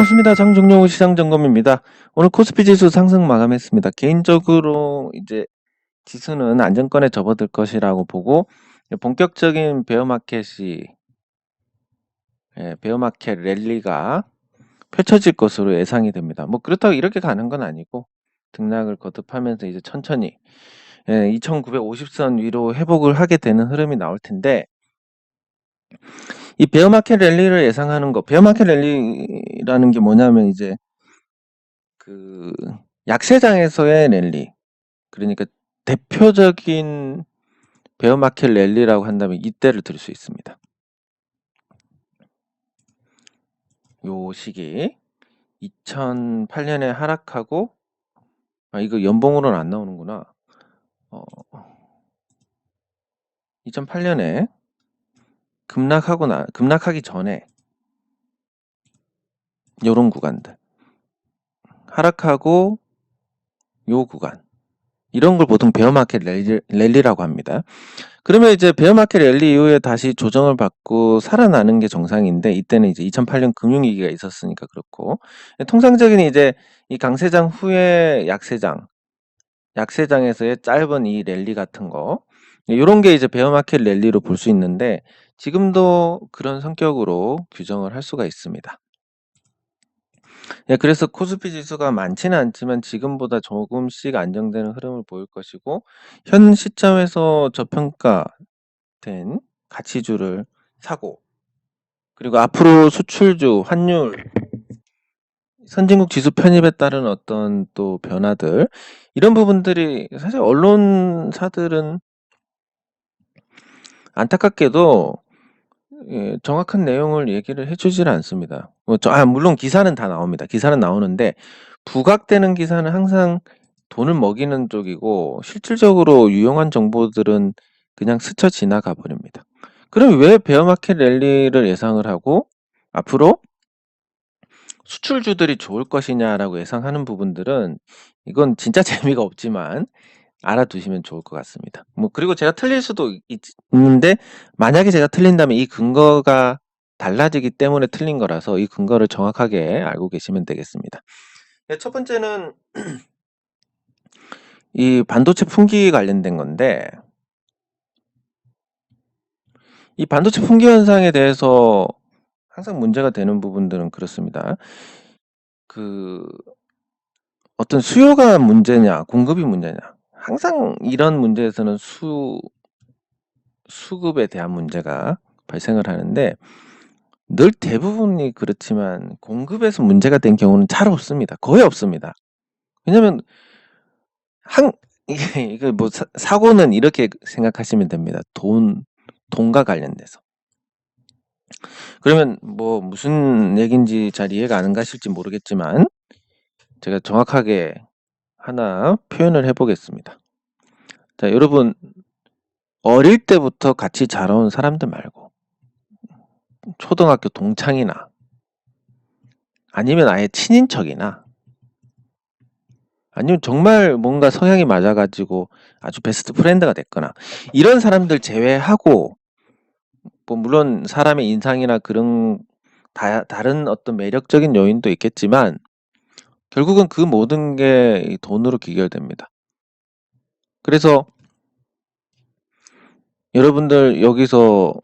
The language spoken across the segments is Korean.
반갑습니다. 장종용 시장점검입니다. 오늘 코스피 지수 상승 마감했습니다. 개인적으로 이제 지수는 안정권에 접어들 것이라고 보고 본격적인 베어마켓 랠리가 펼쳐질 것으로 예상이 됩니다. 뭐 그렇다고 이렇게 가는 건 아니고 등락을 거듭하면서 이제 천천히 2950선 위로 회복을 하게 되는 흐름이 나올 텐데, 이 베어마켓 랠리를 예상하는 거, 베어마켓 랠리라는 게 뭐냐면 이제 그 약세장에서의 랠리, 그러니까 대표적인 베어마켓 랠리라고 한다면 이때를 들 수 있습니다. 요 시기 2008년에 하락하고, 이거 연봉으로는 안 나오는구나. 2008년에 급락하기 전에 요런 구간들, 하락하고 요 구간, 이런 걸 보통 베어마켓 랠리라고 합니다. 그러면 이제 베어마켓 랠리 이후에 다시 조정을 받고 살아나는 게 정상인데, 이때는 이제 2008년 금융위기가 있었으니까 그렇고, 통상적인 이제 이 강세장 후에 약세장에서의 짧은 이 랠리 같은 거, 이런 게 이제 베어마켓 랠리로 볼 수 있는데, 지금도 그런 성격으로 규정을 할 수가 있습니다. 그래서 코스피 지수가 많지는 않지만 지금보다 조금씩 안정되는 흐름을 보일 것이고, 현 시점에서 저평가된 가치주를 사고, 그리고 앞으로 수출주, 환율, 선진국 지수 편입에 따른 어떤 또 변화들, 이런 부분들이 사실 언론사들은 안타깝게도 정확한 내용을 얘기를 해주질 않습니다. 물론 기사는 다 나옵니다. 기사는 나오는데 부각되는 기사는 항상 돈을 먹이는 쪽이고, 실질적으로 유용한 정보들은 그냥 스쳐 지나가 버립니다. 그럼 왜 베어마켓 랠리를 예상을 하고 앞으로 수출주들이 좋을 것이냐라고 예상하는 부분들은, 이건 진짜 재미가 없지만 알아두시면 좋을 것 같습니다. 그리고 제가 틀릴 수도 있는데, 만약에 제가 틀린다면 이 근거가 달라지기 때문에 틀린 거라서 이 근거를 정확하게 알고 계시면 되겠습니다. 첫 번째는 이 반도체 품귀 관련된 건데, 이 반도체 품귀 현상에 대해서 항상 문제가 되는 부분들은 그렇습니다. 어떤 수요가 문제냐, 공급이 문제냐. 항상 이런 문제에서는 수급에 대한 문제가 발생을 하는데, 늘 대부분이 그렇지만 공급에서 문제가 된 경우는 잘 없습니다. 거의 없습니다. 왜냐면 이게 뭐 사고는 이렇게 생각하시면 됩니다. 돈과 관련돼서. 그러면 뭐 무슨 얘기인지 잘 이해가 안 가실지 모르겠지만 제가 정확하게 하나 표현을 해보겠습니다. 자, 여러분, 어릴 때부터 같이 자라온 사람들 말고 초등학교 동창이나 아니면 아예 친인척이나 아니면 정말 뭔가 성향이 맞아가지고 아주 베스트 프렌드가 됐거나, 이런 사람들 제외하고, 뭐 물론 사람의 인상이나 그런 다른 어떤 매력적인 요인도 있겠지만 결국은 그 모든 게 돈으로 귀결됩니다. 그래서 여러분들 여기서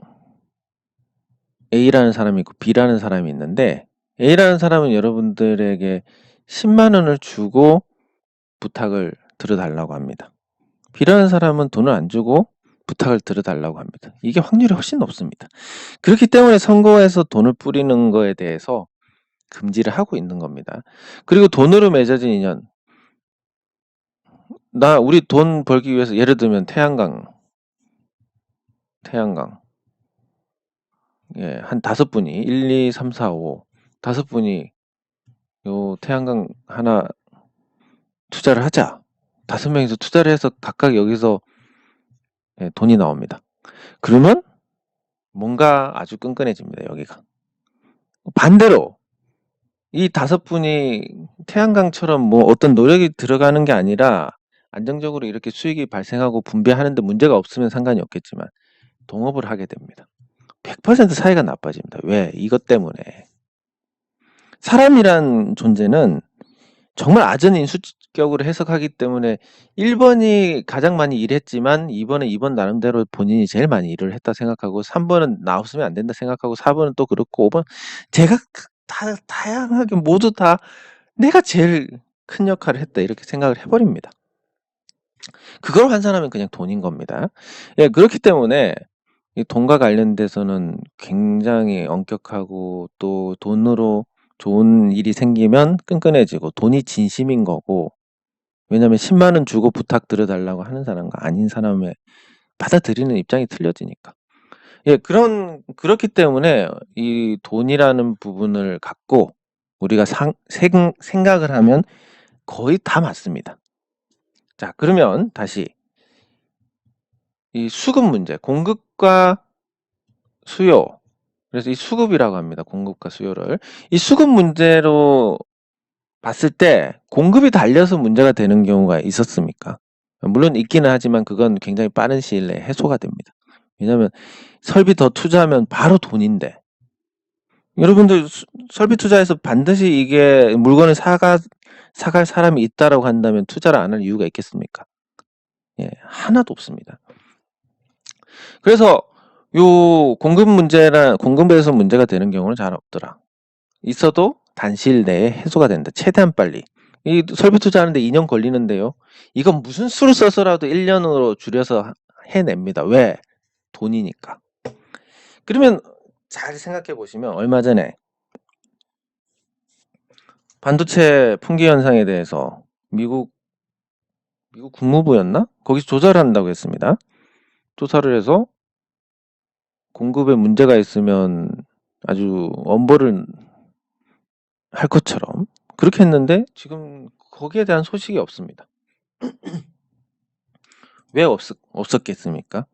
A라는 사람이 있고 B라는 사람이 있는데, A라는 사람은 여러분들에게 10만 원을 주고 부탁을 들어달라고 합니다. B라는 사람은 돈을 안 주고 부탁을 들어달라고 합니다. 이게 확률이 훨씬 높습니다. 그렇기 때문에 선거에서 돈을 뿌리는 거에 대해서 금지를 하고 있는 겁니다. 그리고 돈으로 맺어진 인연, 우리 돈 벌기 위해서 예를 들면 태양광 한 5분이 1, 2, 3, 4, 5 5분이 요 태양광 하나 투자를 하자. 5명이서 투자를 해서 각각 여기서 돈이 나옵니다. 그러면 뭔가 아주 끈끈해집니다. 여기가. 반대로 이 5분이 태양광처럼 뭐 어떤 노력이 들어가는 게 아니라 안정적으로 이렇게 수익이 발생하고 분배하는데 문제가 없으면 상관이 없겠지만 동업을 하게 됩니다. 100% 사이가 나빠집니다. 왜? 이것 때문에. 사람이란 존재는 정말 아전인수격으로 해석하기 때문에 1번이 가장 많이 일했지만 2번은 나름대로 본인이 제일 많이 일을 했다 생각하고 3번은 나 없으면 안 된다 생각하고 4번은 또 그렇고 5번 제가 다양하게 모두 다 내가 제일 큰 역할을 했다 이렇게 생각을 해버립니다. 그걸 환산하면 그냥 돈인 겁니다. 예, 그렇기 때문에 이 돈과 관련돼서는 굉장히 엄격하고 또 돈으로 좋은 일이 생기면 끈끈해지고 돈이 진심인 거고 왜냐면 10만 원 주고 부탁드려달라고 하는 사람과 아닌 사람의 받아들이는 입장이 틀려지니까. 예, 그렇기 때문에 이 돈이라는 부분을 갖고 우리가 생각을 하면 거의 다 맞습니다. 자, 그러면 다시 이 수급 문제, 공급과 수요. 그래서 이 수급이라고 합니다. 공급과 수요를. 이 수급 문제로 봤을 때 공급이 달려서 문제가 되는 경우가 있었습니까? 물론 있기는 하지만 그건 굉장히 빠른 시일 내에 해소가 됩니다. 왜냐하면 설비 더 투자하면 바로 돈인데 여러분들 설비 투자해서 반드시 이게 물건을 사갈 사람이 있다라고 한다면 투자를 안 할 이유가 있겠습니까? 예, 하나도 없습니다. 그래서 요 공급에서 문제가 되는 경우는 잘 없더라. 있어도 단시일 내에 해소가 된다. 최대한 빨리. 이 설비 투자하는데 2년 걸리는데요. 이건 무슨 수를 써서라도 1년으로 줄여서 해냅니다. 왜? 돈이니까. 그러면 잘 생각해 보시면 얼마 전에 반도체 품귀 현상에 대해서 미국 국무부였나? 거기서 조사를 한다고 했습니다. 조사를 해서 공급에 문제가 있으면 아주 엄벌을 할 것처럼 그렇게 했는데 지금 거기에 대한 소식이 없습니다. 왜 없었겠습니까?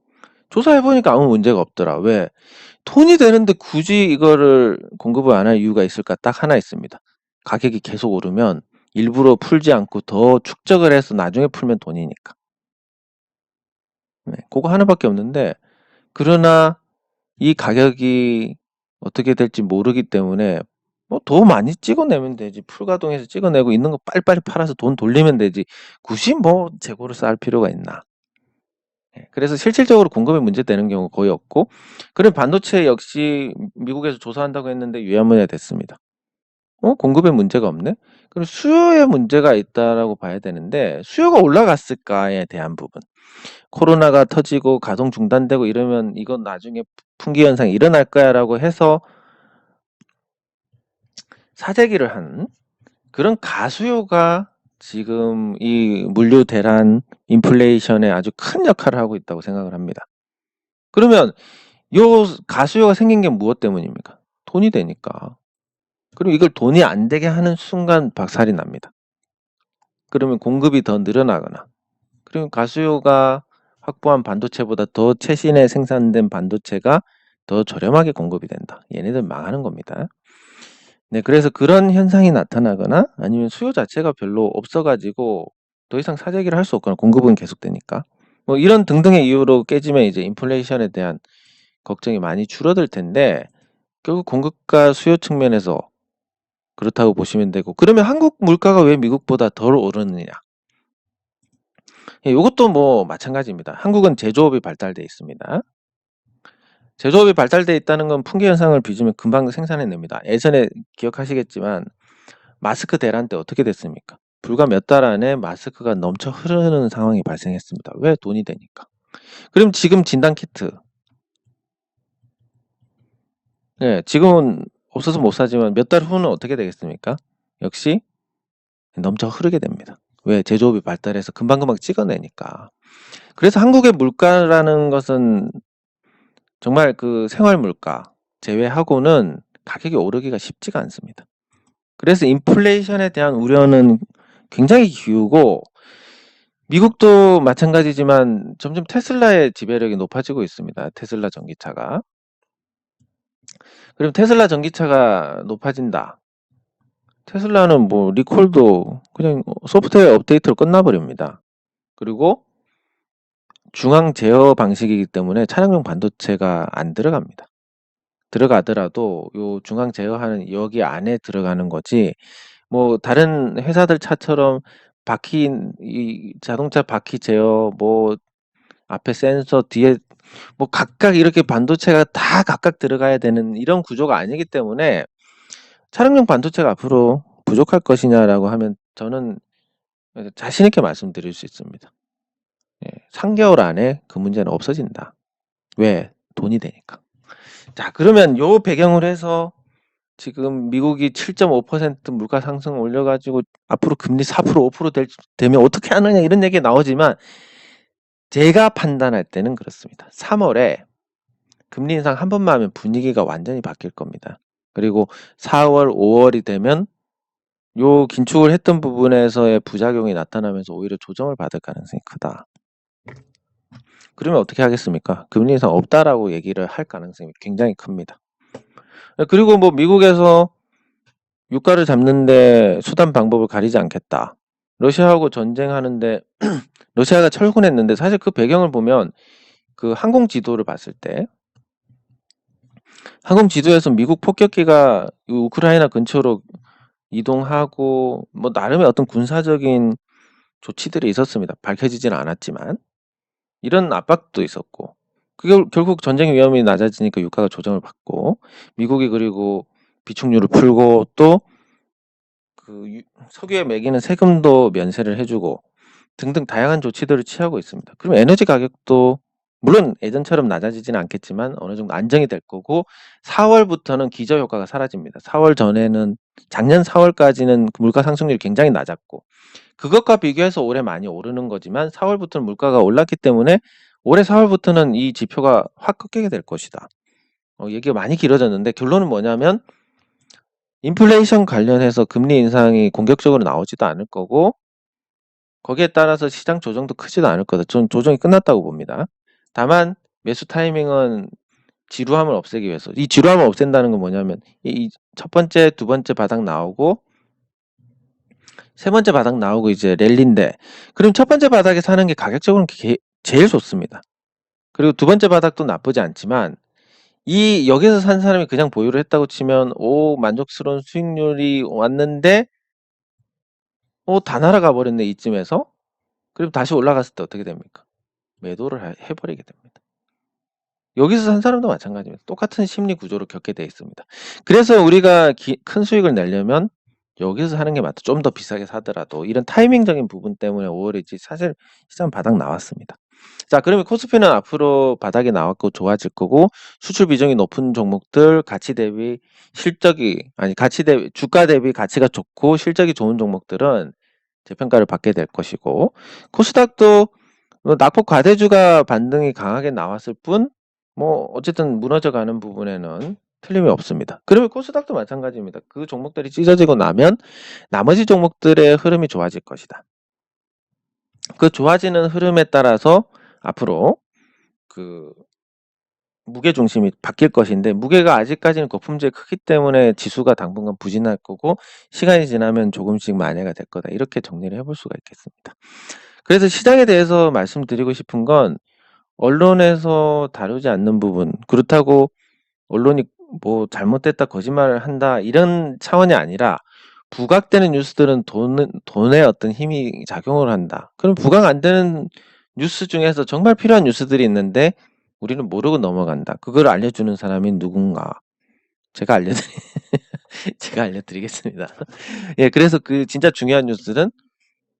조사해보니까 아무 문제가 없더라. 왜? 돈이 되는데 굳이 이거를 공급을 안 할 이유가 있을까? 딱 하나 있습니다. 가격이 계속 오르면 일부러 풀지 않고 더 축적을 해서 나중에 풀면 돈이니까. 네, 그거 하나밖에 없는데 그러나 이 가격이 어떻게 될지 모르기 때문에 뭐 더 많이 찍어내면 되지. 풀가동해서 찍어내고 있는 거 빨리빨리 팔아서 돈 돌리면 되지. 굳이 뭐 재고를 쌓을 필요가 있나. 그래서 실질적으로 공급에 문제되는 경우 거의 없고 그럼 반도체 역시 미국에서 조사한다고 했는데 유야무야 됐습니다. 공급에 문제가 없네? 그럼 수요에 문제가 있다라고 봐야 되는데 수요가 올라갔을까에 대한 부분. 코로나가 터지고 가동 중단되고 이러면 이건 나중에 품귀 현상이 일어날 거야라고 해서 사재기를 한 그런 가수요가 지금 이 물류 대란 인플레이션에 아주 큰 역할을 하고 있다고 생각을 합니다. 그러면 요 가수요가 생긴 게 무엇 때문입니까? 돈이 되니까. 그럼 이걸 돈이 안 되게 하는 순간 박살이 납니다. 그러면 공급이 더 늘어나거나 그리고 가수요가 확보한 반도체보다 더 최신의 생산된 반도체가 더 저렴하게 공급이 된다. 얘네들 망하는 겁니다. 네, 그래서 그런 현상이 나타나거나 아니면 수요 자체가 별로 없어가지고 더 이상 사재기를 할 수 없거나 공급은 계속되니까 뭐 이런 등등의 이유로 깨지면 이제 인플레이션에 대한 걱정이 많이 줄어들 텐데 결국 공급과 수요 측면에서 그렇다고 보시면 되고 그러면 한국 물가가 왜 미국보다 덜 오르느냐? 이것도 뭐 마찬가지입니다. 한국은 제조업이 발달돼 있습니다. 제조업이 발달돼 있다는 건 풍기 현상을 빚으면 금방 생산해냅니다. 예전에 기억하시겠지만 마스크 대란 때 어떻게 됐습니까? 불과 몇 달 안에 마스크가 넘쳐 흐르는 상황이 발생했습니다. 왜? 돈이 되니까. 그럼 지금 진단키트. 예, 지금은 없어서 못 사지만 몇 달 후는 어떻게 되겠습니까? 역시 넘쳐 흐르게 됩니다. 왜? 제조업이 발달해서 금방금방 찍어내니까. 그래서 한국의 물가라는 것은 정말 그 생활 물가 제외하고는 가격이 오르기가 쉽지가 않습니다. 그래서 인플레이션에 대한 우려는 굉장히 기우고 미국도 마찬가지지만 점점 테슬라의 지배력이 높아지고 있습니다. 테슬라 전기차가. 그럼 테슬라 전기차가 높아진다. 테슬라는 뭐 리콜도 그냥 소프트웨어 업데이트로 끝나버립니다. 그리고 중앙 제어 방식이기 때문에 차량용 반도체가 안 들어갑니다. 들어가더라도 요 중앙 제어하는 여기 안에 들어가는 거지 뭐 다른 회사들 차처럼 바퀴 이 자동차 바퀴 제어 뭐 앞에 센서 뒤에 뭐 각각 이렇게 반도체가 다 각각 들어가야 되는 이런 구조가 아니기 때문에 차량용 반도체가 앞으로 부족할 것이냐라고 하면 저는 자신 있게 말씀드릴 수 있습니다. 예, 3개월 안에 그 문제는 없어진다. 왜? 돈이 되니까. 자, 그러면 요 배경으로 해서 지금 미국이 7.5% 물가 상승 올려가지고 앞으로 금리 4% 5% 되면 어떻게 하느냐 이런 얘기 나오지만 제가 판단할 때는 그렇습니다. 3월에 금리 인상 한 번만 하면 분위기가 완전히 바뀔 겁니다. 그리고 4월, 5월이 되면 요 긴축을 했던 부분에서의 부작용이 나타나면서 오히려 조정을 받을 가능성이 크다. 그러면 어떻게 하겠습니까? 금리 인상 없다라고 얘기를 할 가능성이 굉장히 큽니다. 그리고 뭐 미국에서 유가를 잡는데 수단 방법을 가리지 않겠다. 러시아하고 전쟁하는데 러시아가 철군했는데 사실 그 배경을 보면 그 항공 지도를 봤을 때 항공 지도에서 미국 폭격기가 우크라이나 근처로 이동하고 뭐 나름의 어떤 군사적인 조치들이 있었습니다. 밝혀지지는 않았지만 이런 압박도 있었고 그게 결국 전쟁 위험이 낮아지니까 유가가 조정을 받고 미국이 그리고 비축률을 풀고 또 그 석유에 매기는 세금도 면세를 해주고 등등 다양한 조치들을 취하고 있습니다. 그럼 에너지 가격도 물론 예전처럼 낮아지지는 않겠지만 어느 정도 안정이 될 거고 4월부터는 기저효과가 사라집니다. 4월 전에는 작년 4월까지는 물가 상승률이 굉장히 낮았고 그것과 비교해서 올해 많이 오르는 거지만 4월부터는 물가가 올랐기 때문에 올해 4월부터는 이 지표가 확 꺾이게 될 것이다. 얘기가 많이 길어졌는데 결론은 뭐냐면 인플레이션 관련해서 금리 인상이 공격적으로 나오지도 않을 거고 거기에 따라서 시장 조정도 크지도 않을 거다. 저는 조정이 끝났다고 봅니다. 다만 매수 타이밍은 지루함을 없애기 위해서 이 지루함을 없앤다는 건 뭐냐면 이 첫 번째, 두 번째 바닥 나오고 세 번째 바닥 나오고 이제 랠리인데 그럼 첫 번째 바닥에 사는 게 가격적으로는 제일 좋습니다. 그리고 두 번째 바닥도 나쁘지 않지만 이 여기서 산 사람이 그냥 보유를 했다고 치면 오 만족스러운 수익률이 왔는데 다 날아가 버렸네 이쯤에서 그럼 다시 올라갔을 때 어떻게 됩니까? 매도를 해버리게 됩니다. 여기서 산 사람도 마찬가지입니다. 똑같은 심리 구조로 겪게 되어 있습니다. 그래서 우리가 큰 수익을 내려면 여기서 사는 게 맞다. 좀 더 비싸게 사더라도 이런 타이밍적인 부분 때문에 5월이지 사실 시장 바닥 나왔습니다. 자, 그러면 코스피는 앞으로 바닥이 나왔고 좋아질 거고 수출 비중이 높은 종목들 가치 대비 실적이 주가 대비 가치가 좋고 실적이 좋은 종목들은 재평가를 받게 될 것이고 코스닥도 낙폭 과대주가 반등이 강하게 나왔을 뿐 뭐 어쨌든 무너져가는 부분에는 틀림이 없습니다. 그러면 코스닥도 마찬가지입니다. 그 종목들이 찢어지고 나면 나머지 종목들의 흐름이 좋아질 것이다. 그 좋아지는 흐름에 따라서 앞으로 그 무게 중심이 바뀔 것인데 무게가 아직까지는 거품지에 크기 때문에 지수가 당분간 부진할 거고 시간이 지나면 조금씩 만회가 될 거다. 이렇게 정리를 해볼 수가 있겠습니다. 그래서 시장에 대해서 말씀드리고 싶은 건 언론에서 다루지 않는 부분 그렇다고 언론이 뭐 잘못됐다 거짓말을 한다 이런 차원이 아니라 부각되는 뉴스들은 돈의 어떤 힘이 작용을 한다. 그럼 부각 안 되는 뉴스 중에서 정말 필요한 뉴스들이 있는데 우리는 모르고 넘어간다. 그걸 알려주는 사람이 누군가? 제가 제가 알려드리겠습니다. 예, 그래서 그 진짜 중요한 뉴스는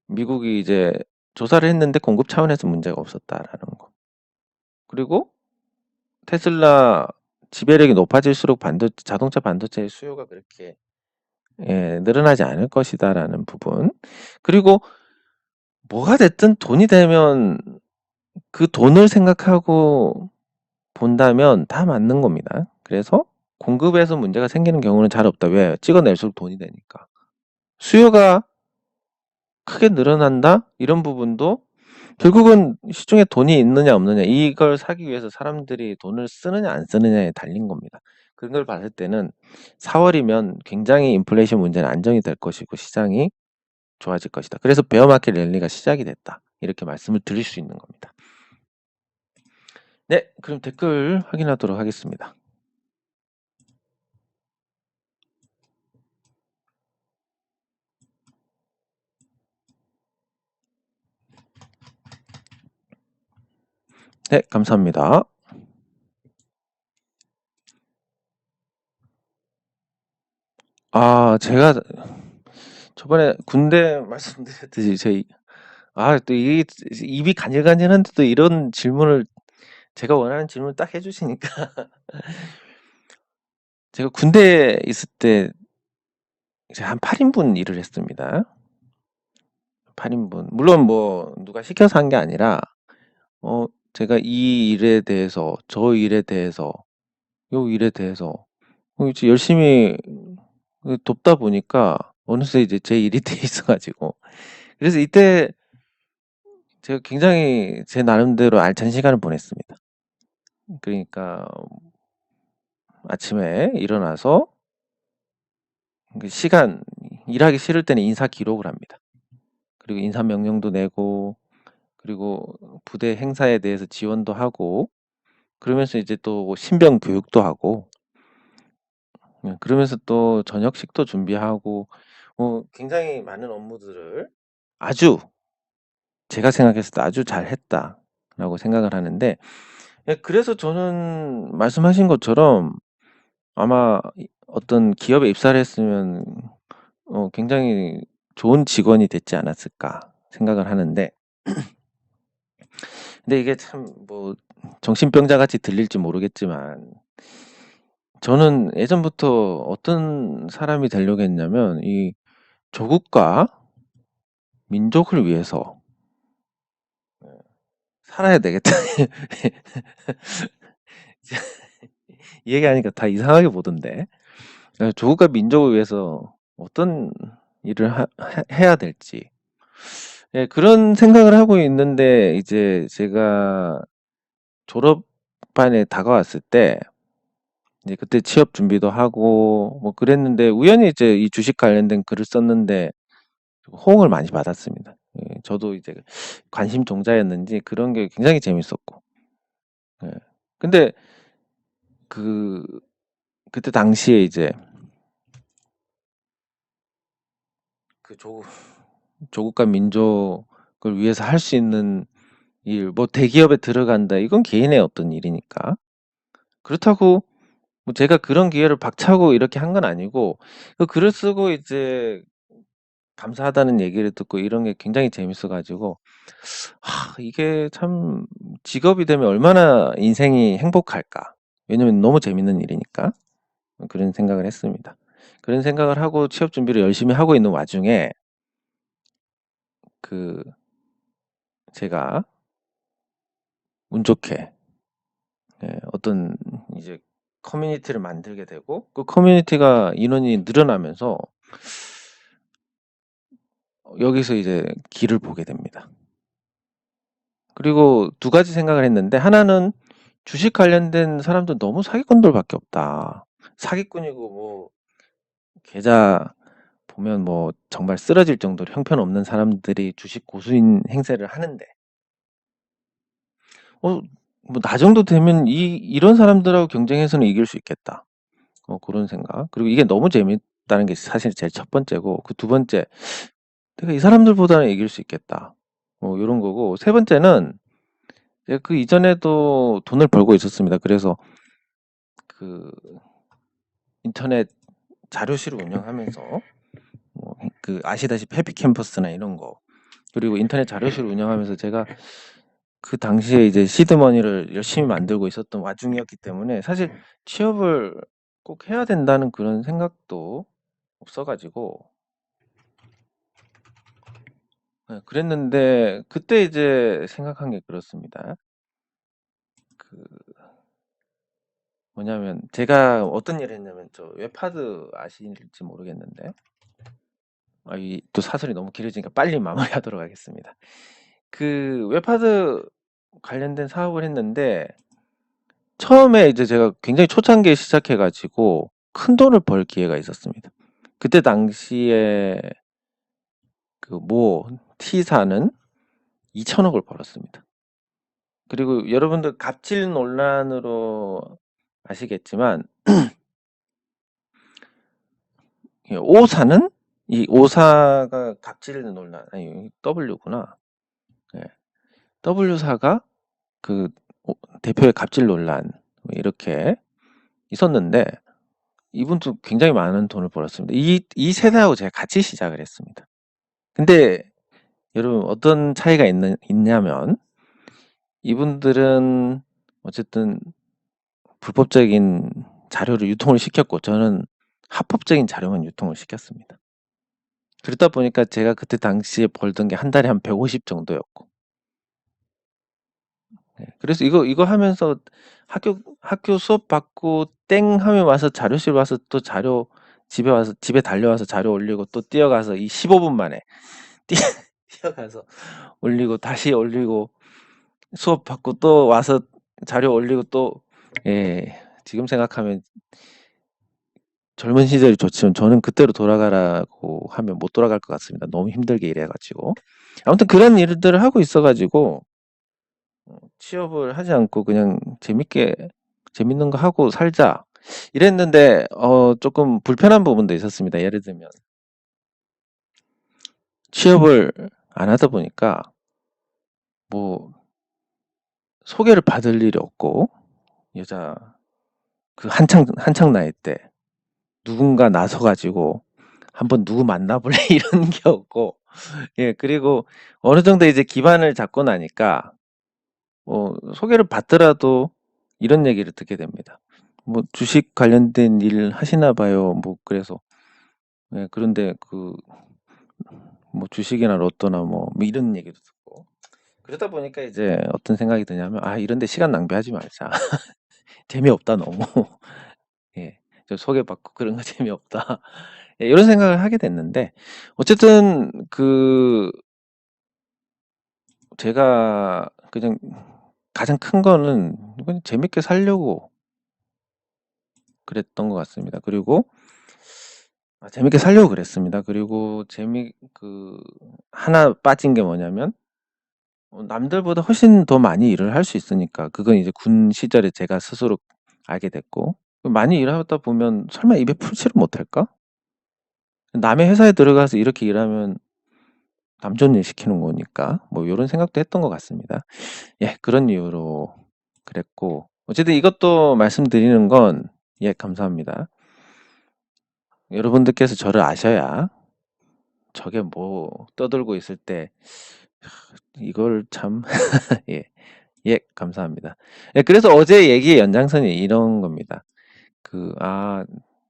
미국이 이제 조사를 했는데 공급 차원에서 문제가 없었다라는 거. 그리고 테슬라 지배력이 높아질수록 자동차 반도체의 수요가 그렇게 늘어나지 않을 것이다라는 부분. 그리고 뭐가 됐든 돈이 되면 그 돈을 생각하고 본다면 다 맞는 겁니다. 그래서 공급에서 문제가 생기는 경우는 잘 없다. 왜? 찍어낼수록 돈이 되니까. 수요가 크게 늘어난다? 이런 부분도 결국은 시중에 돈이 있느냐 없느냐 이걸 사기 위해서 사람들이 돈을 쓰느냐 안 쓰느냐에 달린 겁니다. 그런 걸 봤을 때는 4월이면 굉장히 인플레이션 문제는 안정이 될 것이고 시장이 좋아질 것이다. 그래서 베어마켓 랠리가 시작이 됐다. 이렇게 말씀을 드릴 수 있는 겁니다. 네, 그럼 댓글 확인하도록 하겠습니다. 네, 감사합니다. 제가 저번에 군대 말씀드렸듯이 또 이 입이 간질간질한데도 이런 질문을 제가 원하는 질문을 딱 해주시니까 제가 군대에 있을 때 이제 한 8인분 일을 했습니다. 8인분. 물론 뭐 누가 시켜서 한 게 아니라 제가 이 일에 대해서 저 일에 대해서 요 일에 대해서 이제 열심히 돕다 보니까 어느새 이제 제 일이 돼 있어가지고 그래서 이때 제가 굉장히 제 나름대로 알찬 시간을 보냈습니다. 그러니까 아침에 일어나서 그 시간 일하기 싫을 때는 인사 기록을 합니다. 그리고 인사 명령도 내고 그리고 부대 행사에 대해서 지원도 하고 그러면서 이제 또 신병 교육도 하고 그러면서 또 저녁식도 준비하고 굉장히 많은 업무들을 아주 제가 생각했을 때 아주 잘했다라고 생각을 하는데 그래서 저는 말씀하신 것처럼 아마 어떤 기업에 입사를 했으면 굉장히 좋은 직원이 됐지 않았을까 생각을 하는데 근데 이게 참 뭐 정신병자 같이 들릴지 모르겠지만 저는 예전부터 어떤 사람이 되려고 했냐면 이 조국과 민족을 위해서 살아야 되겠다. 이 얘기하니까 다 이상하게 보던데. 조국과 민족을 위해서 어떤 일을 해야 될지. 예, 그런 생각을 하고 있는데 이제 제가 졸업반에 다가왔을 때 이제 그때 취업 준비도 하고 뭐 그랬는데 우연히 이제 이 주식 관련된 글을 썼는데 호응을 많이 받았습니다. 예, 저도 이제 관심 종자였는지 그런 게 굉장히 재밌었고. 예. 근데 그때 당시에 이제 그 조국과 민족을 위해서 할 수 있는 일, 뭐 대기업에 들어간다. 이건 개인의 어떤 일이니까. 그렇다고 뭐 제가 그런 기회를 박차고 이렇게 한 건 아니고 그 글을 쓰고 이제 감사하다는 얘기를 듣고 이런 게 굉장히 재밌어가지고 이게 참 직업이 되면 얼마나 인생이 행복할까. 왜냐면 너무 재밌는 일이니까 그런 생각을 했습니다. 그런 생각을 하고 취업 준비를 열심히 하고 있는 와중에 그 제가 운 좋게 어떤 이제 커뮤니티를 만들게 되고 그 커뮤니티가 인원이 늘어나면서 여기서 이제 길을 보게 됩니다. 그리고 두 가지 생각을 했는데 하나는 주식 관련된 사람들 너무 사기꾼들밖에 없다. 사기꾼이고 뭐 계좌 보면 뭐 정말 쓰러질 정도로 형편없는 사람들이 주식 고수인 행세를 하는데 뭐 나 정도 되면 이런 사람들하고 경쟁해서는 이길 수 있겠다. 그런 생각. 그리고 이게 너무 재밌다는 게 사실 제일 첫 번째고 그 두 번째 내가 이 사람들보다는 이길 수 있겠다. 이런 거고 세 번째는 제가 그 이전에도 돈을 벌고 있었습니다. 그래서 그 인터넷 자료실을 운영하면서 그 아시다시피 해피캠퍼스나 이런 거 그리고 인터넷 자료실을 운영하면서 제가 그 당시에 이제 시드머니를 열심히 만들고 있었던 와중이었기 때문에 사실 취업을 꼭 해야 된다는 그런 생각도 없어가지고 그랬는데 그때 이제 생각한 게 그렇습니다. 그 뭐냐면 제가 어떤 일을 했냐면 저 웹하드 아실지 모르겠는데 이 또 사설이 너무 길어지니까 빨리 마무리하도록 하겠습니다. 그 웹하드 관련된 사업을 했는데 처음에 이제 제가 굉장히 초창기에 시작해가지고 큰 돈을 벌 기회가 있었습니다. 그때 당시에 그 모 T사는 2천억을 벌었습니다. 그리고 여러분들 갑질 논란으로 아시겠지만 O사는 이 O사가 갑질 논란 아니 W구나. 예. W사가 그 대표의 갑질 논란 이렇게 있었는데 이분도 굉장히 많은 돈을 벌었습니다. 이 세대하고 제가 같이 시작을 했습니다. 근데 여러분 어떤 차이가 있냐면 이분들은 어쨌든 불법적인 자료를 유통을 시켰고 저는 합법적인 자료만 유통을 시켰습니다. 그러다 보니까 제가 그때 당시에 벌던 게 한 달에 한 150 정도였고. 네, 그래서 이거 하면서 학교 수업 받고 땡 하면 와서 자료실 와서 또 자료 집에 달려와서 자료 올리고 또 뛰어가서 이 15분 만에 뛰어가서 올리고 다시 올리고 수업 받고 또 와서 자료 올리고 또 예, 지금 생각하면 젊은 시절이 좋지만 저는 그때로 돌아가라고 하면 못 돌아갈 것 같습니다. 너무 힘들게 일해가지고. 아무튼 그런 일들을 하고 있어가지고 취업을 하지 않고 그냥 재밌는 거 하고 살자 이랬는데 조금 불편한 부분도 있었습니다. 예를 들면 취업을 안 하다 보니까 뭐 소개를 받을 일이 없고 여자 그 한창 나이 때 누군가 나서가지고 한번 누구 만나볼래 이런 게 없고 예 그리고 어느 정도 이제 기반을 잡고 나니까 소개를 받더라도 이런 얘기를 듣게 됩니다. 뭐 주식 관련된 일 하시나 봐요. 뭐 그래서 예, 그런데 뭐 주식이나 로또나 뭐 이런 얘기도 듣고 그러다 보니까 이제 어떤 생각이 드냐면 이런데 시간 낭비하지 말자. 재미없다 너무. 예, 저 소개받고 그런 거 재미없다. 예, 이런 생각을 하게 됐는데 어쨌든 제가 그냥 가장 큰 거는 그냥 재밌게 살려고 그랬던 것 같습니다. 그리고 재밌게 살려고 그랬습니다. 그리고 하나 빠진 게 뭐냐면 남들보다 훨씬 더 많이 일을 할 수 있으니까 그건 이제 군 시절에 제가 스스로 알게 됐고 많이 일하다 보면 설마 입에 풀칠을 못할까? 남의 회사에 들어가서 이렇게 일하면 남 좋은 일 시키는 거니까 뭐 이런 생각도 했던 것 같습니다. 예, 그런 이유로 그랬고 어쨌든 이것도 말씀드리는 건 예, 감사합니다. 여러분들께서 저를 아셔야 저게 뭐 떠들고 있을 때 이걸 참 예, 예, 감사합니다. 예, 그래서 어제 얘기의 연장선이 이런 겁니다.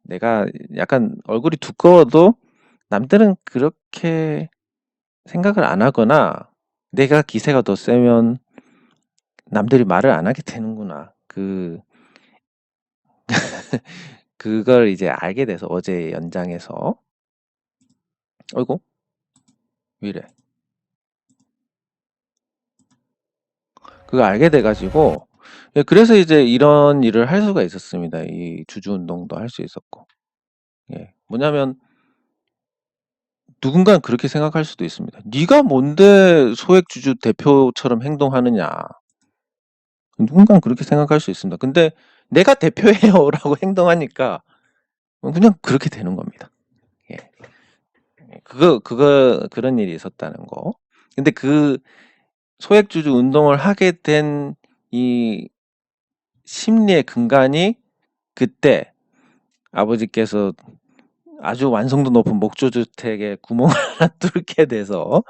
내가 약간 얼굴이 두꺼워도 남들은 그렇게 생각을 안 하거나 내가 기세가 더 세면 남들이 말을 안 하게 되는구나. 그걸 이제 알게 돼서 어제 연장에서 어이구 왜 이래 그거 알게 돼가지고 예, 그래서 이제 이런 일을 할 수가 있었습니다. 이 주주 운동도 할 수 있었고 예, 뭐냐면 누군가는 그렇게 생각할 수도 있습니다. 네가 뭔데 소액주주 대표처럼 행동하느냐. 누군가는 그렇게 생각할 수 있습니다. 근데 내가 대표예요라고 행동하니까 그냥 그렇게 되는 겁니다. 예. 그런 일이 있었다는 거. 근데 그 소액주주 운동을 하게 된 이 심리의 근간이 그때 아버지께서 아주 완성도 높은 목조주택에 구멍을 하나 뚫게 돼서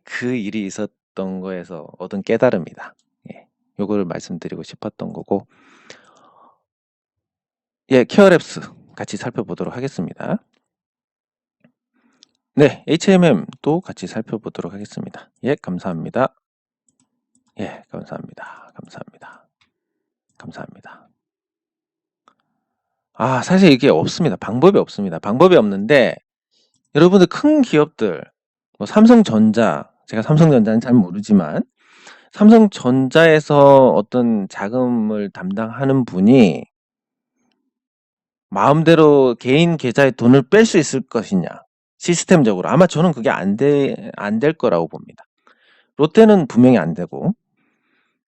그 일이 있었던 거에서 얻은 깨달음이다. 예, 요거를 말씀드리고 싶었던 거고 예, 케어랩스 같이 살펴보도록 하겠습니다. 네, HMM도 같이 살펴보도록 하겠습니다. 예, 감사합니다. 예, 감사합니다. 감사합니다. 감사합니다. 사실 이게 없습니다. 방법이 없습니다. 방법이 없는데 여러분들 큰 기업들 뭐 삼성전자 제가 삼성전자는 잘 모르지만 삼성전자에서 어떤 자금을 담당하는 분이 마음대로 개인 계좌에 돈을 뺄 수 있을 것이냐 시스템적으로 아마 저는 그게 안 될 거라고 봅니다. 롯데는 분명히 안 되고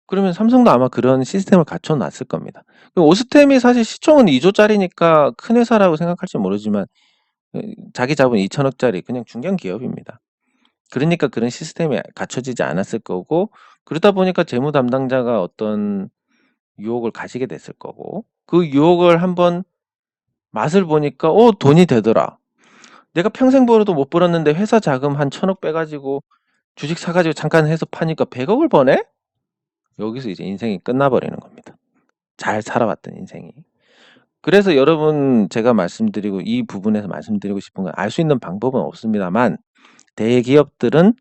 그러면 삼성도 아마 그런 시스템을 갖춰 놨을 겁니다. 오스템이 사실 시총은 2조짜리니까 큰 회사라고 생각할지 모르지만 자기 자본 2천억짜리 그냥 중견 기업입니다. 그러니까 그런 시스템이 갖춰지지 않았을 거고, 그러다 보니까 재무 담당자가 어떤 유혹을 가지게 됐을 거고, 그 유혹을 한번 맛을 보니까 돈이 되더라. 내가 평생 벌어도 못 벌었는데 회사 자금 한 1,000억 빼가지고 주식 사가지고 잠깐 해서 파니까 100억을 버네? 여기서 이제 인생이 끝나버리는 겁니다. 잘 살아왔던 인생이. 그래서 여러분, 제가 말씀드리고 이 부분에서 말씀드리고 싶은 건, 알 수 있는 방법은 없습니다만 대기업들은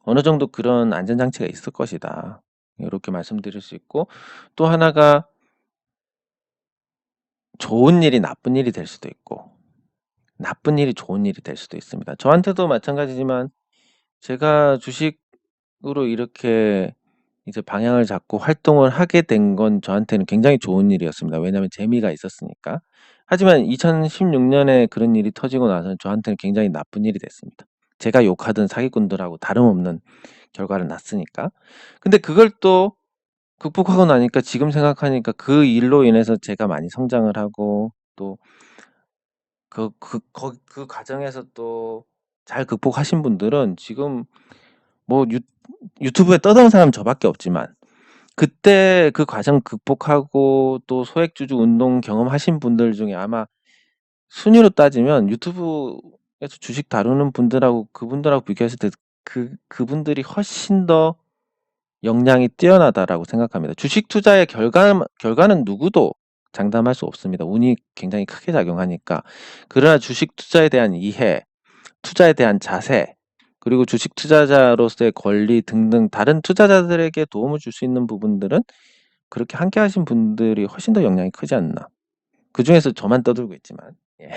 어느 정도 그런 안전장치가 있을 것이다, 이렇게 말씀드릴 수 있고, 또 하나가 좋은 일이 나쁜 일이 될 수도 있고 나쁜 일이 좋은 일이 될 수도 있습니다. 저한테도 마찬가지지만 제가 주식으로 이렇게 이제 방향을 잡고 활동을 하게 된 건 저한테는 굉장히 좋은 일이었습니다. 왜냐하면 재미가 있었으니까. 하지만 2016년에 그런 일이 터지고 나서는 저한테는 굉장히 나쁜 일이 됐습니다. 제가 욕하던 사기꾼들하고 다름없는 결과를 낳았으니까. 근데 그걸 또 극복하고 나니까, 지금 생각하니까 그 일로 인해서 제가 많이 성장을 하고, 또 그 과정에서 또 잘 극복하신 분들은 지금 뭐 유튜브에 떠드는 사람 저밖에 없지만, 그때 그 과정 극복하고 또 소액주주 운동 경험하신 분들 중에 아마 순위로 따지면 유튜브에서 주식 다루는 분들하고 그분들하고 비교했을 때 그분들이 훨씬 더 역량이 뛰어나다라고 생각합니다. 주식 투자의 결과는 누구도 장담할 수 없습니다. 운이 굉장히 크게 작용하니까. 그러나 주식 투자에 대한 이해, 투자에 대한 자세, 그리고 주식 투자자로서의 권리 등등 다른 투자자들에게 도움을 줄 수 있는 부분들은 그렇게 함께 하신 분들이 훨씬 더 영향이 크지 않나. 그중에서 저만 떠들고 있지만, 예.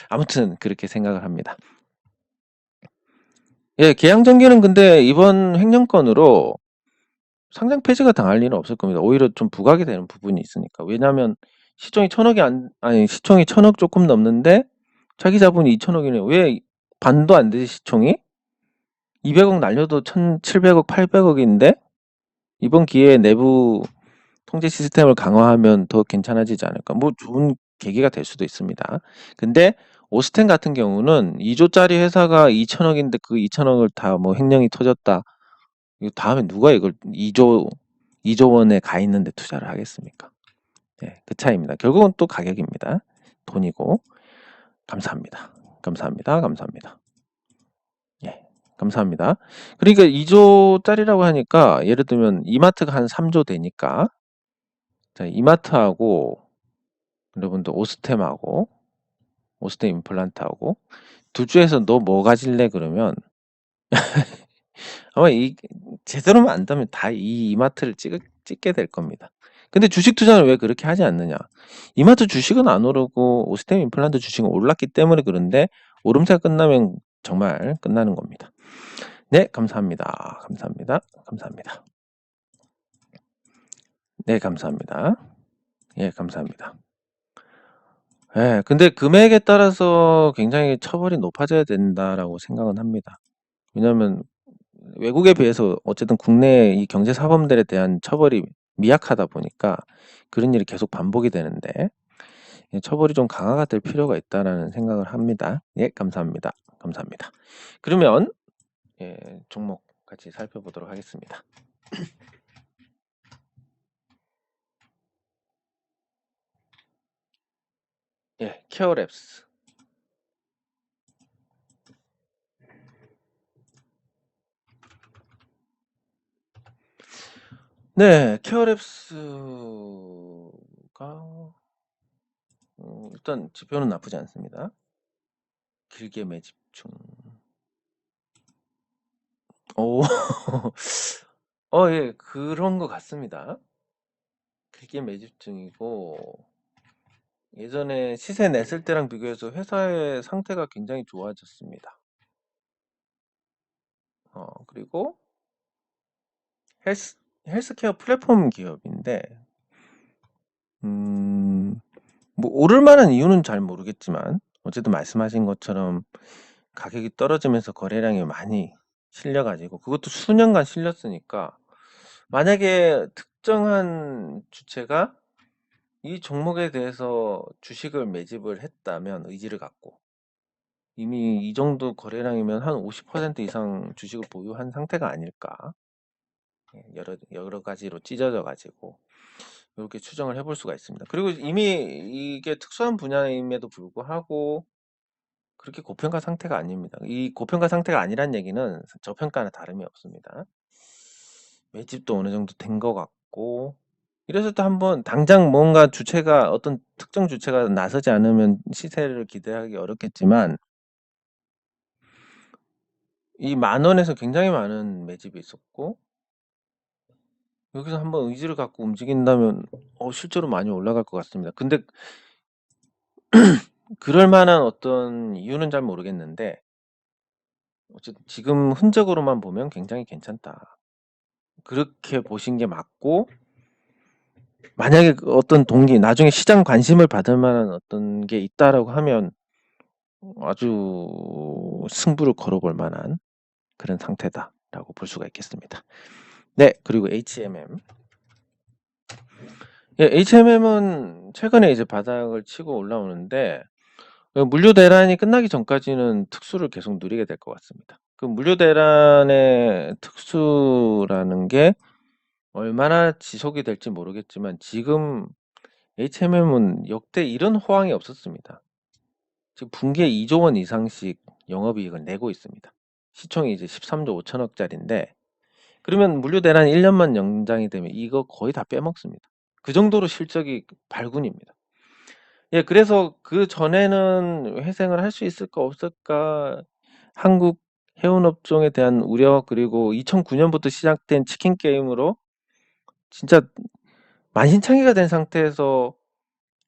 아무튼 그렇게 생각을 합니다. 예, 계양전기는 근데 이번 횡령건으로 상장 폐지가 당할 일은 없을 겁니다. 오히려 좀 부각이 되는 부분이 있으니까. 왜냐하면 시총이 1,000억 조금 넘는데 차기 자본이 2,000억이네요. 왜 반도 안 되지, 시총이? 200억 날려도 1,700억, 800억인데 이번 기회에 내부 통제 시스템을 강화하면 더 괜찮아지지 않을까. 뭐 좋은 계기가 될 수도 있습니다. 근데 오스텐 같은 경우는 2조짜리 회사가 2,000억인데 그 2,000억을 다 뭐 횡령이 터졌다. 이거 다음에 누가 이걸 2조 원에 가 있는데 투자를 하겠습니까? 네, 그 차이입니다. 결국은 또 가격입니다. 돈이고. 감사합니다. 감사합니다. 감사합니다. 예, 감사합니다. 그러니까 2조짜리라고 하니까, 예를 들면 이마트가 한 3조 되니까, 자, 이마트하고 여러분들 오스템하고 오스템 임플란트하고 두 주에서 너 뭐 가질래 그러면 아마 제대로만 안다면 다 이 이마트를 찍게 될 겁니다. 근데 주식 투자는 왜 그렇게 하지 않느냐? 이마트 주식은 안 오르고 오스템 임플란트 주식은 올랐기 때문에 그런데, 오름세가 끝나면 정말 끝나는 겁니다. 네, 감사합니다. 감사합니다. 감사합니다. 네, 감사합니다. 예, 감사합니다. 예, 근데 금액에 따라서 굉장히 처벌이 높아져야 된다라고 생각은 합니다. 왜냐하면 외국에 비해서 어쨌든 국내 이 경제 사범들에 대한 처벌이 미약하다 보니까 그런 일이 계속 반복이 되는데, 처벌이 좀 강화가 될 필요가 있다라는 생각을 합니다. 예, 감사합니다. 감사합니다. 그러면 종목 같이 살펴보도록 하겠습니다. 예, 케어랩스. 네, 케어랩스가 일단 지표는 나쁘지 않습니다. 길게 매집 중. 오, 예, 그런 것 같습니다. 길게 매집 중이고, 예전에 시세 냈을 때랑 비교해서 회사의 상태가 굉장히 좋아졌습니다. 그리고 헬스케어 플랫폼 기업인데, 뭐 오를 만한 이유는 잘 모르겠지만 어쨌든 말씀하신 것처럼 가격이 떨어지면서 거래량이 많이 실려가지고, 그것도 수년간 실렸으니까, 만약에 특정한 주체가 이 종목에 대해서 주식을 매집을 했다면, 의지를 갖고 이미 이 정도 거래량이면 한 50% 이상 주식을 보유한 상태가 아닐까. 예, 여러 가지로 찢어져 가지고 이렇게 추정을 해볼 수가 있습니다. 그리고 이미 이게 특수한 분야임에도 불구하고 그렇게 고평가 상태가 아닙니다. 이 고평가 상태가 아니란 얘기는 저평가나 다름이 없습니다. 매집도 어느 정도 된 것 같고, 이래서 또 한번 당장 뭔가 주체가 어떤 특정 주체가 나서지 않으면 시세를 기대하기 어렵겠지만, 이 10,000원에서 굉장히 많은 매집이 있었고, 여기서 한번 의지를 갖고 움직인다면 실제로 많이 올라갈 것 같습니다. 근데 그럴 만한 어떤 이유는 잘 모르겠는데, 어쨌든 지금 흔적으로만 보면 굉장히 괜찮다. 그렇게 보신 게 맞고, 만약에 어떤 동기, 나중에 시장 관심을 받을 만한 어떤 게 있다라고 하면 아주 승부를 걸어볼 만한 그런 상태다라고 볼 수가 있겠습니다. 네, 그리고 HMM. 예, HMM은 최근에 이제 바닥을 치고 올라오는데, 물류 대란이 끝나기 전까지는 특수를 계속 누리게 될 것 같습니다. 그 물류 대란의 특수라는 게 얼마나 지속이 될지 모르겠지만 지금 HMM은 역대 이런 호황이 없었습니다. 지금 분기에 2조 원 이상씩 영업이익을 내고 있습니다. 시총이 이제 13조 5천억짜리인데 그러면 물류 대란 1년만 연장이 되면 이거 거의 다 빼먹습니다. 그 정도로 실적이 발군입니다. 예, 그래서 그 전에는 회생을 할 수 있을까 없을까 한국 해운업종에 대한 우려 그리고 2009년부터 시작된 치킨 게임으로 진짜 만신창이가 된 상태에서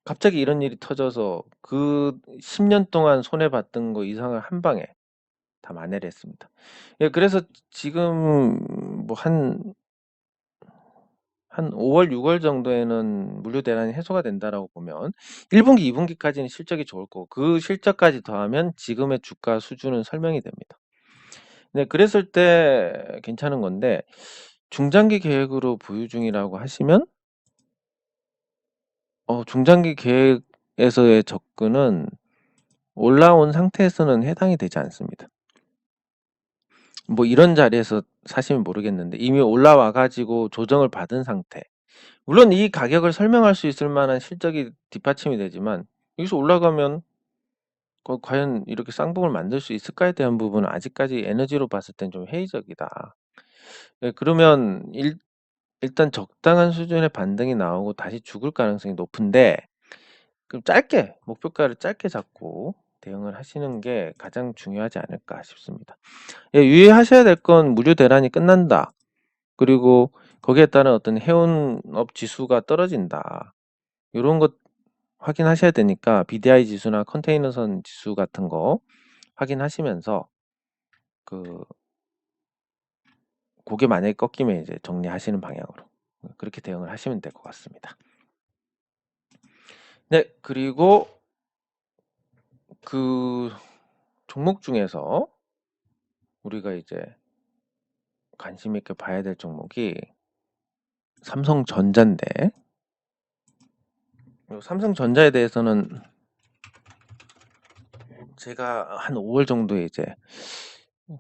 갑자기 이런 일이 터져서 그 10년 동안 손해봤던 거 이상을 한 방에 다 만회를 했습니다. 예, 그래서 지금 뭐 한 5월, 6월 정도에는 물류 대란이 해소가 된다라고 보면 1분기, 2분기까지는 실적이 좋을 거고 그 실적까지 더하면 지금의 주가 수준은 설명이 됩니다. 네, 그랬을 때 괜찮은 건데 중장기 계획으로 보유 중이라고 하시면 중장기 계획에서의 접근은 올라온 상태에서는 해당이 되지 않습니다. 뭐 이런 자리에서 사시면 모르겠는데 이미 올라와 가지고 조정을 받은 상태. 물론 이 가격을 설명할 수 있을 만한 실적이 뒷받침이 되지만 여기서 올라가면 과연 이렇게 쌍봉을 만들 수 있을까에 대한 부분은 아직까지 에너지로 봤을 땐 좀 회의적이다. 예, 그러면 일단 적당한 수준의 반등이 나오고 다시 죽을 가능성이 높은데 그럼 짧게 목표가를 짧게 잡고 대응을 하시는 게 가장 중요하지 않을까 싶습니다. 예, 유의하셔야 될 건 물류 대란이 끝난다. 그리고 거기에 따른 어떤 해운업 지수가 떨어진다. 요런 것 확인하셔야 되니까 BDI 지수나 컨테이너선 지수 같은 거 확인하시면서 그 고게 만약에 꺾이면 이제 정리하시는 방향으로 그렇게 대응을 하시면 될 것 같습니다. 네, 그리고 그 종목 중에서 우리가 이제 관심 있게 봐야 될 종목이 삼성전자인데 삼성전자에 대해서는 제가 한 5월 정도에 이제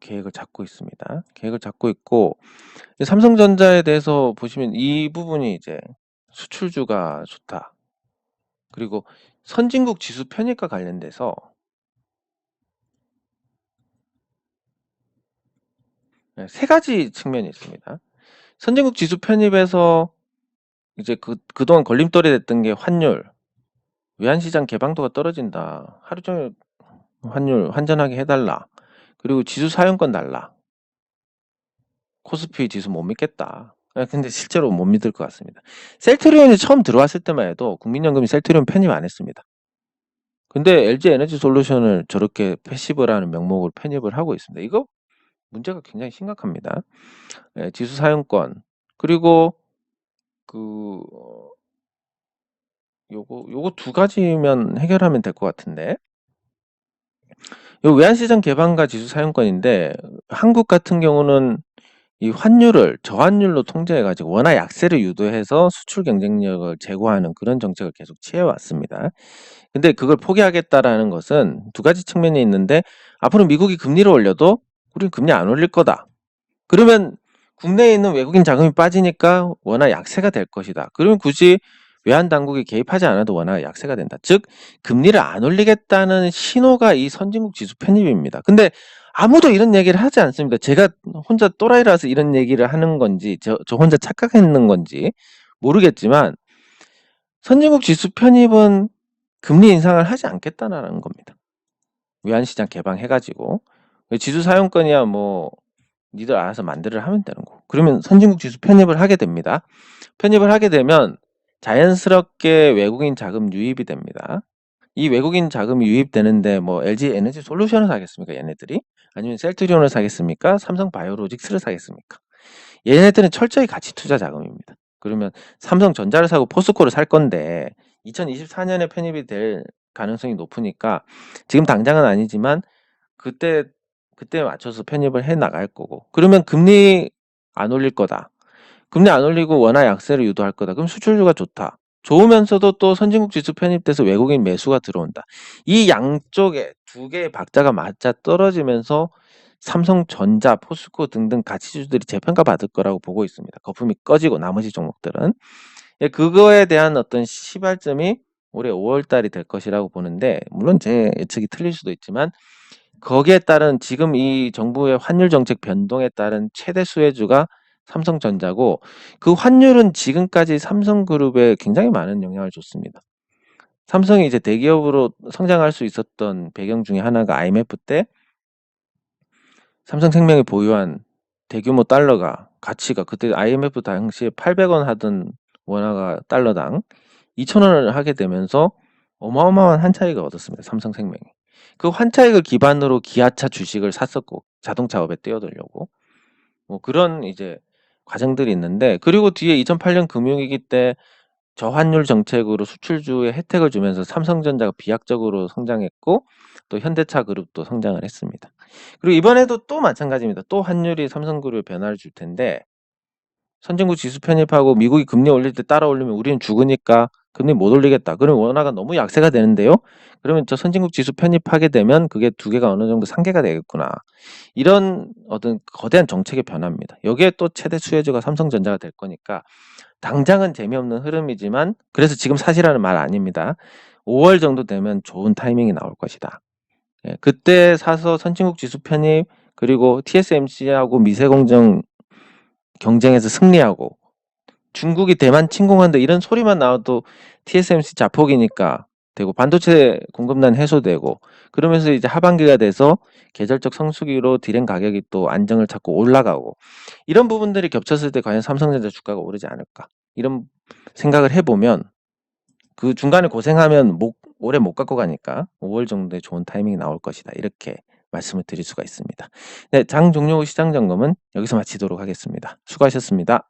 계획을 잡고 있습니다. 계획을 잡고 있고 삼성전자에 대해서 보시면 이 부분이 이제 수출주가 좋다. 그리고 선진국 지수 편입과 관련돼서 세 가지 측면이 있습니다. 선진국 지수 편입에서 이제 그동안 걸림돌이 됐던 게 환율, 외환시장 개방도가 떨어진다. 하루 종일 환율 환전하게 해달라. 그리고 지수 사용권 달라. 코스피 지수 못 믿겠다. 근데 실제로 못 믿을 것 같습니다. 셀트리온이 처음 들어왔을 때만 해도 국민연금이 셀트리온 편입 안 했습니다. 근데 LG 에너지 솔루션을 저렇게 패시브라는 명목으로 편입을 하고 있습니다. 이거 문제가 굉장히 심각합니다. 지수 사용권 그리고 그 요거 두 가지면 해결하면 될 것 같은데 요 외환시장 개방과 지수 사용권인데 한국 같은 경우는 이 환율을 저환율로 통제해 가지고 원화 약세를 유도해서 수출 경쟁력을 제고하는 그런 정책을 계속 취해 왔습니다. 근데 그걸 포기하겠다라는 것은 두 가지 측면이 있는데, 앞으로 미국이 금리를 올려도 우리는 금리 안 올릴 거다. 그러면 국내에 있는 외국인 자금이 빠지니까 원화 약세가 될 것이다. 그러면 굳이 외환 당국이 개입하지 않아도 원화가 약세가 된다. 즉 금리를 안 올리겠다는 신호가 이 선진국 지수 편입입니다. 근데 아무도 이런 얘기를 하지 않습니다. 제가 혼자 또라이라서 이런 얘기를 하는 건지 저 혼자 착각했는 건지 모르겠지만, 선진국 지수 편입은 금리 인상을 하지 않겠다는 겁니다. 외환시장 개방해가지고 지수 사용권이야 뭐 니들 알아서 만들어 하면 되는 거고. 그러면 선진국 지수 편입을 하게 됩니다. 편입을 하게 되면 자연스럽게 외국인 자금 유입이 됩니다. 이 외국인 자금이 유입되는데 뭐 LG 에너지 솔루션을 사겠습니까, 얘네들이? 아니면 셀트리온을 사겠습니까? 삼성 바이오로직스를 사겠습니까? 얘네들은 철저히 가치 투자 자금입니다. 그러면 삼성전자를 사고 포스코를 살 건데 2024년에 편입이 될 가능성이 높으니까 지금 당장은 아니지만 그때 맞춰서 편입을 해 나갈 거고. 그러면 금리 안 올릴 거다. 금리 안 올리고 원화 약세를 유도할 거다. 그럼 수출주가 좋다. 좋으면서도 또 선진국 지수 편입돼서 외국인 매수가 들어온다. 이 양쪽에 두 개의 박자가 맞아 떨어지면서 삼성전자, 포스코 등등 가치주들이 재평가 받을 거라고 보고 있습니다. 거품이 꺼지고 나머지 종목들은. 그거에 대한 어떤 시발점이 올해 5월 달이 될 것이라고 보는데, 물론 제 예측이 틀릴 수도 있지만 거기에 따른 지금 이 정부의 환율 정책 변동에 따른 최대 수혜주가 삼성전자고, 그 환율은 지금까지 삼성그룹에 굉장히 많은 영향을 줬습니다. 삼성이 이제 대기업으로 성장할 수 있었던 배경 중에 하나가 IMF 때 삼성생명이 보유한 대규모 달러가 가치가 그때 IMF 당시에 800원 하던 원화가 달러당 2,000원을 하게 되면서 어마어마한 한 차익을 얻었습니다. 삼성생명이. 그 한 차익을 기반으로 기아차 주식을 샀었고 자동차업에 뛰어들려고 뭐 그런 이제 과정들이 있는데, 그리고 뒤에 2008년 금융위기 때 저환율 정책으로 수출주에 혜택을 주면서 삼성전자가 비약적으로 성장했고 또 현대차 그룹도 성장을 했습니다. 그리고 이번에도 또 마찬가지입니다. 또 환율이 삼성그룹에 변화를 줄 텐데, 선진국 지수 편입하고 미국이 금리 올릴 때 따라 올리면 우리는 죽으니까 금리 못 올리겠다. 그러면 원화가 너무 약세가 되는데요. 그러면 저 선진국 지수 편입하게 되면 그게 두 개가 어느 정도 상계가 되겠구나. 이런 어떤 거대한 정책의 변화입니다. 여기에 또 최대 수혜주가 삼성전자가 될 거니까 당장은 재미없는 흐름이지만, 그래서 지금 사시라는 말 아닙니다. 5월 정도 되면 좋은 타이밍이 나올 것이다. 그때 사서 선진국 지수 편입, 그리고 TSMC하고 미세공정 경쟁에서 승리하고 중국이 대만 침공한다 이런 소리만 나와도 TSMC 자폭이니까 되고, 반도체 공급난 해소되고, 그러면서 이제 하반기가 돼서 계절적 성수기로 디램 가격이 또 안정을 찾고 올라가고, 이런 부분들이 겹쳤을 때 과연 삼성전자 주가가 오르지 않을까, 이런 생각을 해보면 그 중간에 고생하면 오래 못 갖고 가니까 5월 정도에 좋은 타이밍이 나올 것이다, 이렇게 말씀을 드릴 수가 있습니다. 네, 장 종료 후 시장 점검은 여기서 마치도록 하겠습니다. 수고하셨습니다.